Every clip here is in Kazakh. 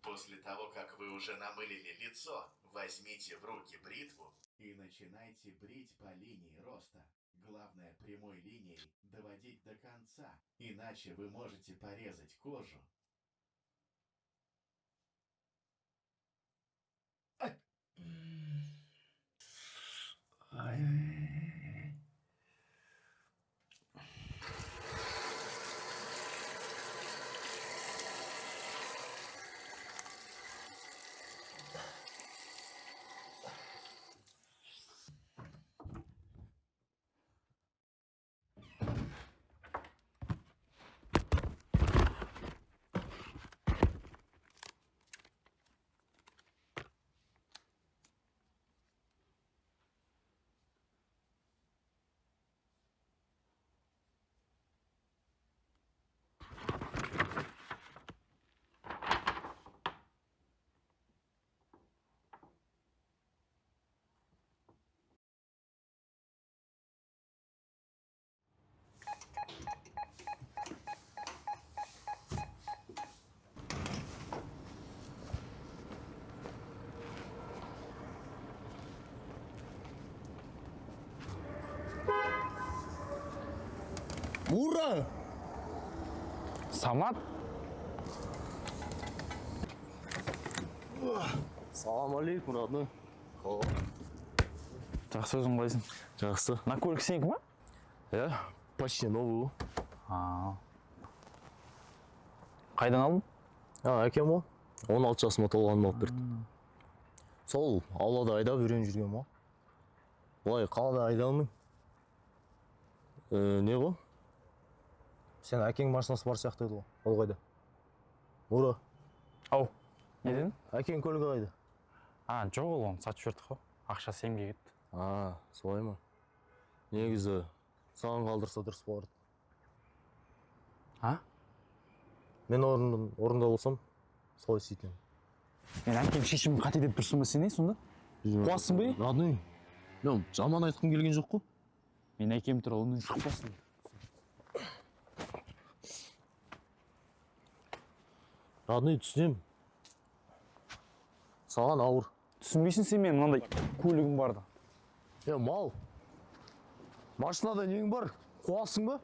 После того, как вы уже намылили лицо, возьмите в руки бритву и начинайте брить по линии роста. Главное, прямой линией доводить до конца, иначе вы можете порезать кожу. Ура! Самат? Салам алейкум, родной. Жақсы өзің қалайсың? Жақсы. Мына көлік сенікі ма? Почти новый. Қайдан алдың? Әкем ғой. 16 жасыма толғанын алып берді. Сол аулада айдап жүрген ғой. Былай қалада айда алмайм. Не ғой? Сен әкең машинасы бар сияқты еді ғой. Ол қайда? Ура. Ау, не дедің? Әкең көлігі қайда? Жоқ ол оны сатып жібердік қой. Ақшасы емге кетті. Солай ма? Негізі саған қалдырса дұрыс болар. Мен орында болсам, солай істейтін. Мен әкем шешімін қате деп тұрсың ба сен сонда? Қуасың ба? Родной, мен жаман айтқым келген жоқ қой. Мен әкем туралы онымен шықпасын. Родной, түсінем. Саған ауыр. Түсінбейсің сен мен мынандай көлігім барды. Мал. Машинада нең бар? Қуасың ба?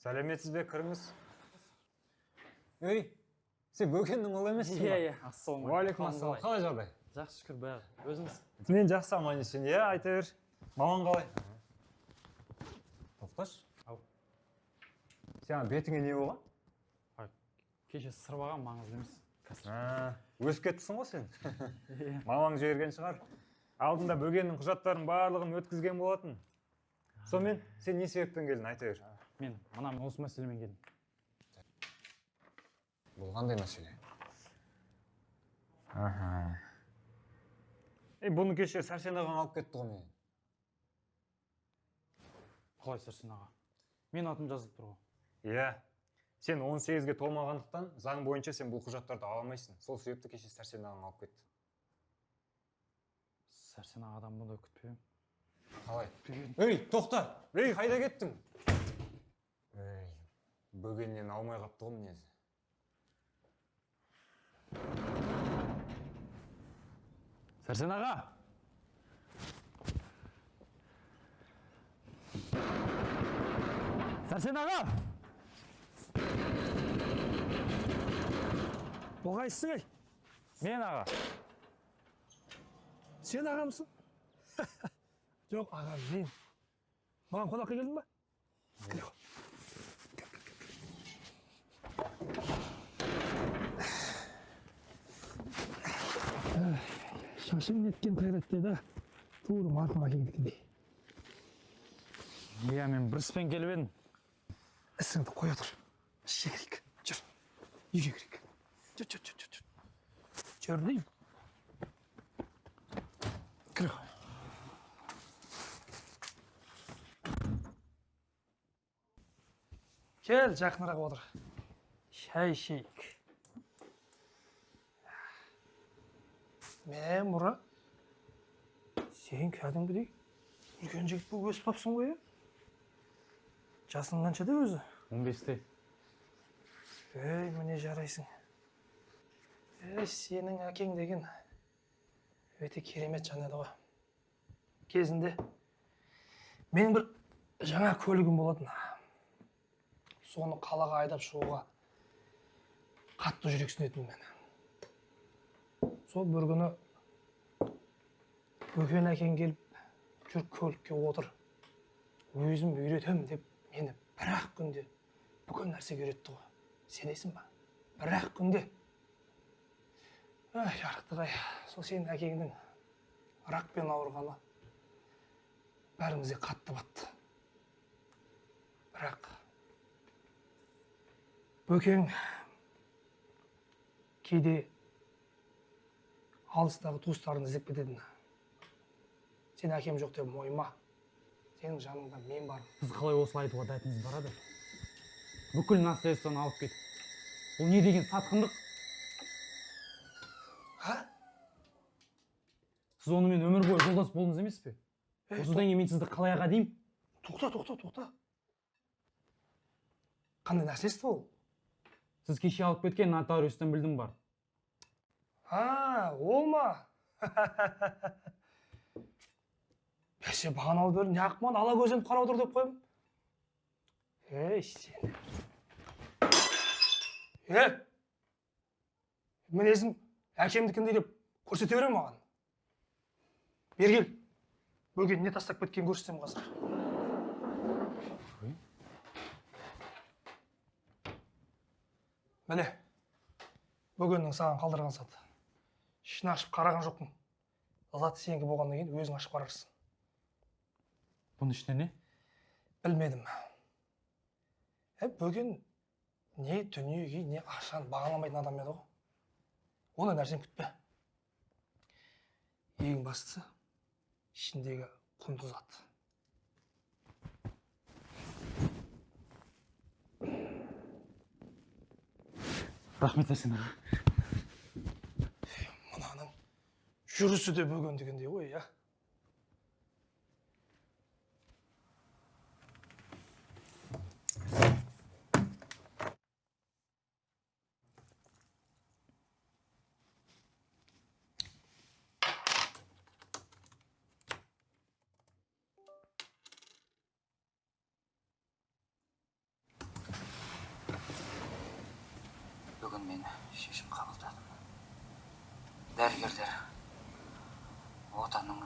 Сәлеметсіз бе, кіріңіз. Ей, сен бөкеннің ұлы емессің ба? Иә, ассалаумағалейкум. Уалейкум ассалам. Қалай жағдай? Жақсы шүкір бәрі. Өзіңіз? Мен жақсы аман есен. Айта бер. Маман қалай? Тоқташ. Ау. Сен бетіңе не болған? Кеше сырбаған маңызды емес. Өсіп кеттісің ғой сен. Мамаң жіберген шығар. Алдында бөгеннің құжаттарын барлығын өткізген болатын. Сонымен сен не себептен келдің, айта бер. Мен мынам осы мәселемен келдім. Бұл қандай мәселе? Бұны кеше Сәрсен ағаң алып кетті ғой мен. Қалай Сәрсен аға? Мен атым жазылып тұр ғой. Сен 18-ге толмағандықтан заң бойынша сен бұл құжаттарды ала алмайсың. Сол себепті кеше Сәрсен ағаң алып кетті. Сәрсен ағадан бұндай күтпеймін. Қалай? Ей, тоқта! Ей, қайда кеттің? Бөгеннен алмай қапты ғой мінезі. Сәрсен аға! Сәрсен аға! Бұл қайсың, ей? Мен аға. Сен ағамсың? Жоқ, ағам, мен. Маған қонаққа келдің ба? Кел. Шашың неткен қайратты да, туыры марқыма келгендей. Мен бір іспен келіп едім. Ісіңді қоя тұр. Ішке керейік. Жүр. Үйге керейік. Жүр. Жүр деймін. Кір. Кел, жақынырақ отыр. Шай ішейік. Мен бұра Сен кәдімгідей үлкен жігіт болып өсіп қалыпсың ғой, иә? Жасың қаншада өзі? 15-те. Ей, міне жарайсың. Сенің әкең деген өте керемет жан еді ғой. Кезінде менің бір жаңа көлігім болатын. Соны қалаға айдап шығуға қатты жүрексінетінмін мен. Сол бір күні Бөкен әкең келіп, жүр көлікке отыр. Өзім үйретем деп мені бір-ақ күнде бүкіл нәрсеге үйретті ғой. Сенесің ба? Бір-ақ күнде. Жарықтық-ай, сол сенің әкеңнің ракпен ауырғаны бәрімізге қатты батты. Бірақ Бөкең кейде алыстағы туыстарын іздеп кететін. Сен әкем жоқ деп мойыма. Сенің жаныңда мен бармын. Сіз қалай осылай айтуға дәтіңіз барады? Бүкіл наследствоны алып кет. Бұл не деген сатқындық? Ха? Сіз онымен өмір бойы жолдас болдыңыз емес пе? Осыдан кейін мен сізді қалай аға деймін? Тоқта. Қандай наследство ол? Сіз кеше алып кеткен нотариустан білдім бар. Ол ма? Бәсе бағаналы бері не ақман ала көзеніп қарап отыр деп қойым. Сен. Мінезім әкемдікіндей деп көрсете берем маған. Бергел. Бөген не тастап кеткен көрсетем қазір. Міне. Бөгеннің саған қалдырған саты. Ішін ашып қараған жоқпын. Заты сенікі болғаннан кейін өзің ашып қарарсың. Бұның ішінде не? Білмедім. Бөген не дүниеге, не ақшаны бағаламайтын адам еді ғой. Оны нәрсен күтпе. Ең бастысы ішіндегі құнды зат. Рахмет Арсен аға. Мынаның жүрісі де бөгендігіндей ғой, иә. Бүгін мен шешім қабылдадым. Дәрігерлер отанның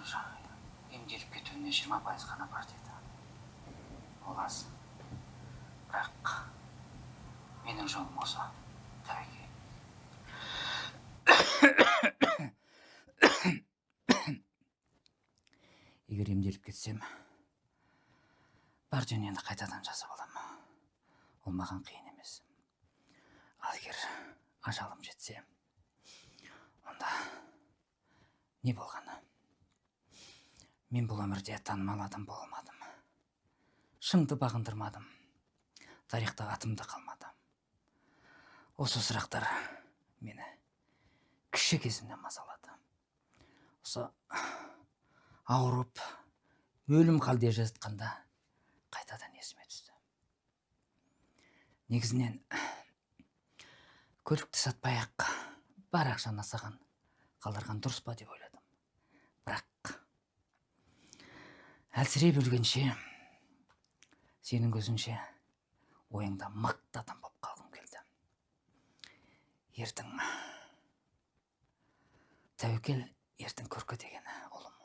емделіп кетуіне 20% ғана бар деді. Ол аз. Бірақ менің жолым осы. Тәуекел. Егер емделіп кетсем, бар дүниені қайтадан жасап аламын. Ол маған қиын емес. Ал егер ажалым жетсе, онда не болғаны? Мен бұл өмірде танымал адам болмадым. Шыңды бағындырмадым. Тарихта атымда қалмады. Осы сұрақтар мені кіші кезімнен мазалады. Осы ауырып, өлім халде жатқанда қайтадан есіме түсті. Негізінен көлікті сатпай-ақ бар ақшаны саған қалдырған дұрыс па деп ойладым. Бірақ әлсірей білгенше, сенің көзіңше ойыңда мықты адам болып қалғым келді. Ертең Тәуекел, ертең Көркі деген ұлым.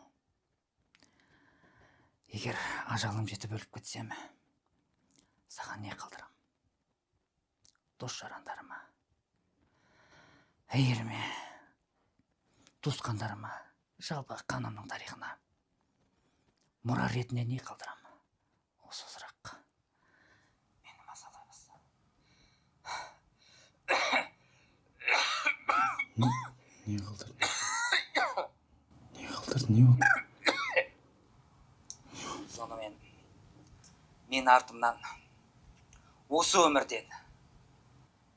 Егер ажалым жетіп өліп кетсем, саған не қалдырам? Дос жарандарыма, әйеліме, туысқандарыма, жалпы қанымның тарихына мұра ретіне не қалдырам? Осы сұрақ мені мазалай бастады. Не қалдырдың? Не қалдырдың? Не болды? Сонымен мен артымнан осы өмірден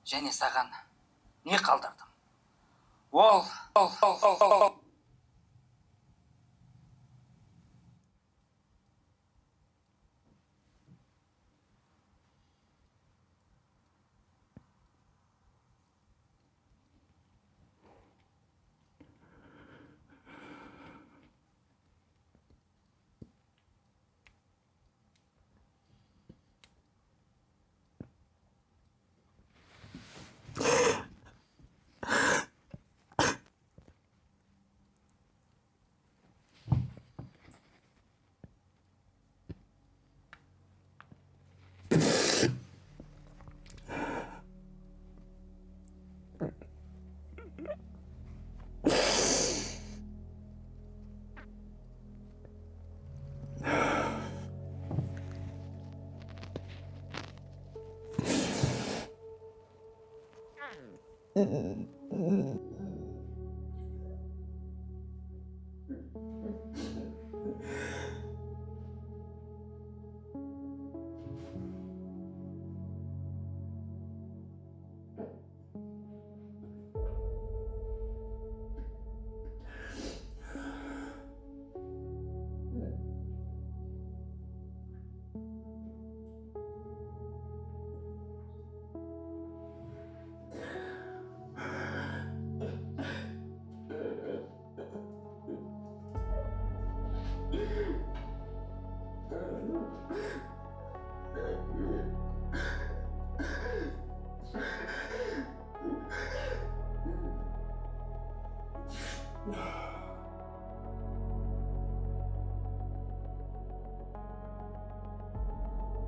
және саған не қалдырдым? Ол